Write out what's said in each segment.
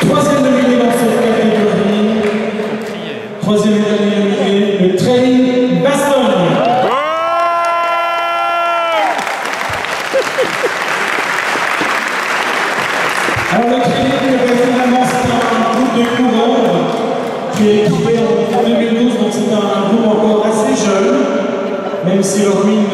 troisième nominé dans cette catégorie, troisième et dernier nominé, le Training Bastogne. Alors le training, finalement, c'est un groupe de coureurs qui est équipé en 2012, donc c'est un groupe encore assez jeune, même si leur mine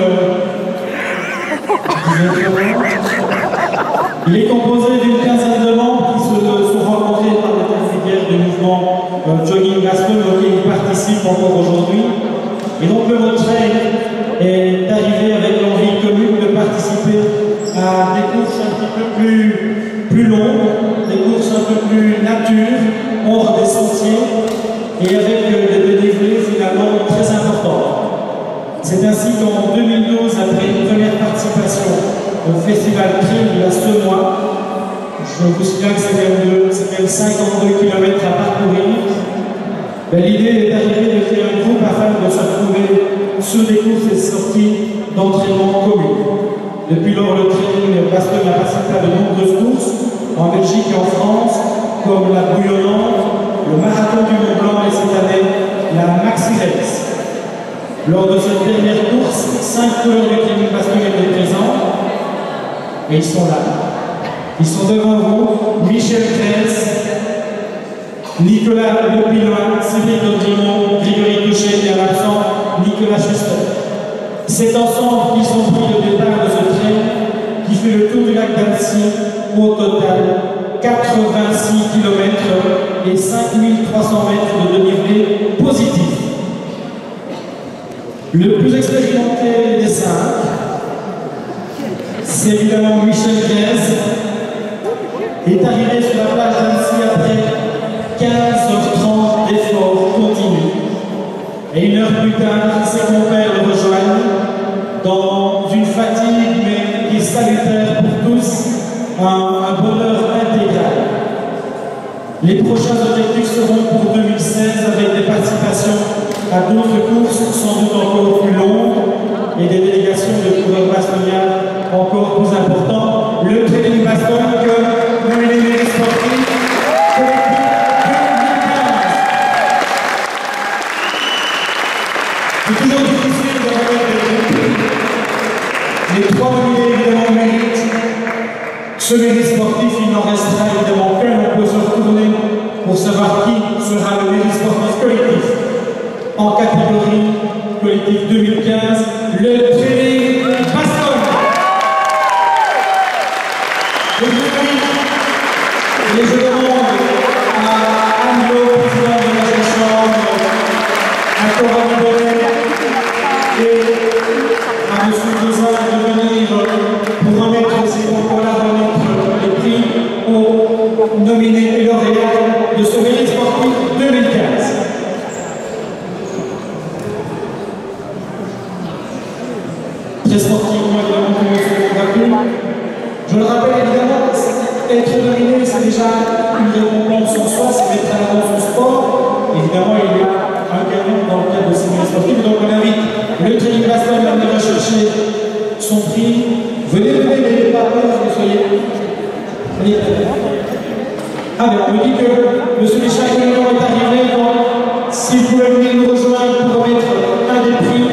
il est composé d'une quinzaine de membres qui se sont rencontrés par l'intermédiaire du mouvement Jogging Bastogne, auquel ils participent encore aujourd'hui. Et donc le mot trail est arrivé avec l'envie commune de participer à des courses un petit peu plus longues, des courses un peu plus nature, hors des sentiers, et avec des dénivelés finalement très importants. C'est ainsi qu'en 2012, après une première participation au festival Trail de la Senois, je vous signale que c'est quand même 52 km à parcourir, l'idée est arrivée de faire un groupe afin de se retrouver sur des courses et sorties d'entraînement communes. Depuis lors, le training Bastogne a participé à de nombreuses courses en Belgique et en France, comme la Bouillonnante, le Marathon du Mont Blanc et cette année, la Maxi Race. Lors de cette dernière course, 5 coureurs du training Bastogne étaient présents et ils sont là. Ils sont devant vous, Michel Grèce, Nicolas Lepinois, Cédric Audrimont, Grégory Touchet et à l'absent Nicolas Schuster. C'est ensemble qu'ils ont pris le départ de ce train qui fait le tour du lac d'Annecy, au total 86 km et 5300 mètres de dénivelé positif. Le plus expérimenté des 5, c'est évidemment Michel Grèce, est arrivé sur la plage d'Annecy après 15h30 d'efforts continus. Et une heure plus tard, ses compères le rejoignent dans une fatigue mais qui est salutaire pour tous, un bonheur intégral. Les prochains objectifs seront pour 2016 avec des participations à d'autres courses sans doute encore plus longues et des délégations de coureurs bastoniens encore plus importants. Le training Bastogne que nous les sportifs c'est toujours difficile de remettre les trois nominés évidemment méritent. Ce mérite sportif, il n'en restera évidemment qu'un. On peut se retourner pour savoir qui sera le mérite sportif collectif. En catégorie collectif 2015, le training Bastogne. Et je demande à Anne-Lo, président de la chambre, à Coralie Bonnet et à M. Dezin de venir pour remettre ces concours-là, remettre les prix aux nominés et lauréats de ce mérite sportif 2015. Très sportivement, évidemment, comme on se je le rappelle évidemment, être nominé, c'est déjà une récompense en soi, c'est mettre à l'avant son sport. Évidemment, il y a un gagnant dans le cadre de ces mérites sportifs. Donc on invite le training Bastogne à venir rechercher son prix. Venez, n'ayez pas peur, soyez. Ah bien, on me dit que M. Michel Grèce est arrivé, donc si vous pouvez venir nous rejoindre pour remettre un des prix.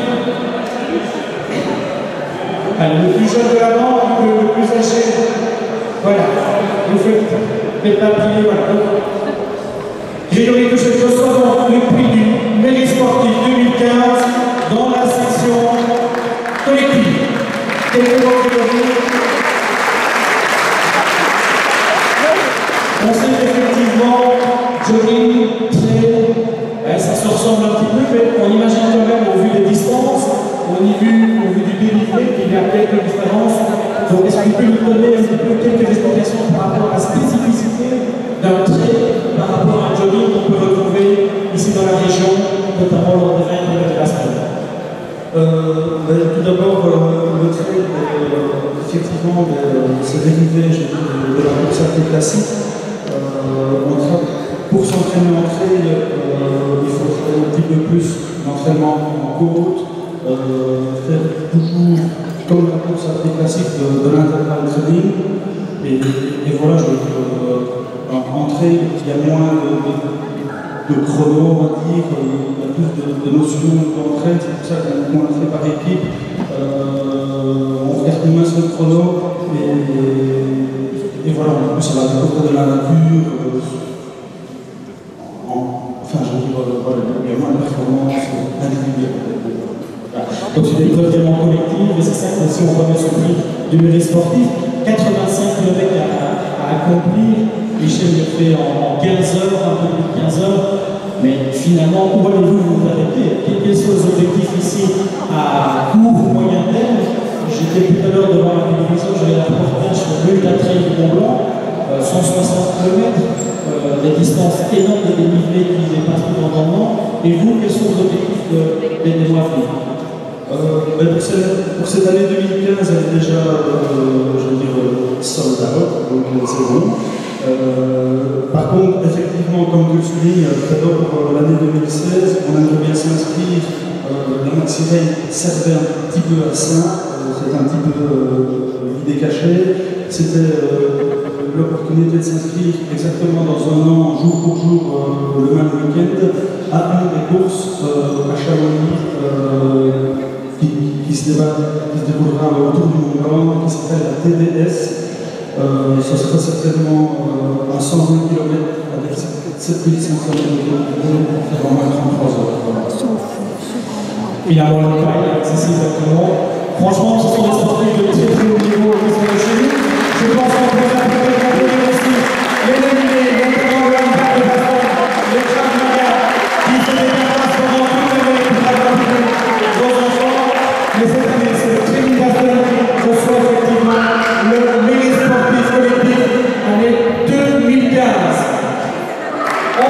Le plus jeune de la bande, le plus âgé. Voilà, vous faites pas plier, voilà. Grégory Touchet reçoit donc le prix du mérite sportif 2015 dans la section collective. On sait effectivement, jogging, trail, ça se ressemble un petit peu, mais on imagine quand même au vu des distances, au vu du dénivelé, qu'il y a quelques différences. Donc est-ce que vous pouvez nous donner un petit peu quelques explications par rapport à la spécificité d'un trail par rapport à un jogging qu'on peut retrouver ici dans la région, notamment lors des 20 km de Bastogne? Tout d'abord, le trail, effectivement, c'est dérivé de la course à pied classique. Pour s'entraîner en trail, il faut faire un petit peu plus d'entraînement en côte, faire toujours comme la course à pied classique de l'intervalle training. Et voilà, en trail, trail, il y a moins de chrono, on va dire, il y a plus de notions d'entraide, c'est pour ça qu'on le fait par équipe. On regarde moins sur le chrono et voilà, en plus ça va découvrir de la nature. Enfin, je veux dire, voilà, il y a moins de performance individuelle. Donc c'est des épreuves vraiment collectives, et c'est ça que si on remet ce prix du mérite sportif, 85 km à accomplir, Michel le fait en 15 heures, un peu plus de 15 heures, mais finalement, où allez-vous vous arrêter? Quels sont les objectifs ici à court ou moyen terme? J'étais tout à l'heure devant la télévision, j'avais un reportage sur l'Ultra Trail du Mont Blanc, 160 km, des distances énormes de dénivelé qui dépassent tout l'entendement. Et vous, quels sont vos objectifs des mois à venir? Pour cette année 2015, elle est déjà, je veux dire, sold out, donc c'est bon. Par contre, effectivement, comme tu le soulignes, d'abord pour l'année 2016, on aimerait bien s'inscrire. La Maxi Rail servait un petit peu à ça, c'était un petit peu l'idée cachée. C'était l'opportunité de s'inscrire exactement dans un an, jour pour jour, le même week-end, à une des courses à Chamonix qui se déroulera autour du Mont Blanc, qui s'appelle la TDS. Ce sera certainement à 120 km avec 7500 km pour faire en moins de 33 heures. Finalement, le pareil, c'est ça exactement. Franchement, ce sont des sportifs de très très haut niveau qui sont chez nous. Je pense qu'on peut applaudir aussi les nominés, notamment le handball de Baston, les Champions qui se déplacent pendant toute l'année pour accompagner vos enfants. Mais cette année, c'est le Training Baston qui reçoit effectivement le mérite sportif collectif année 2015. On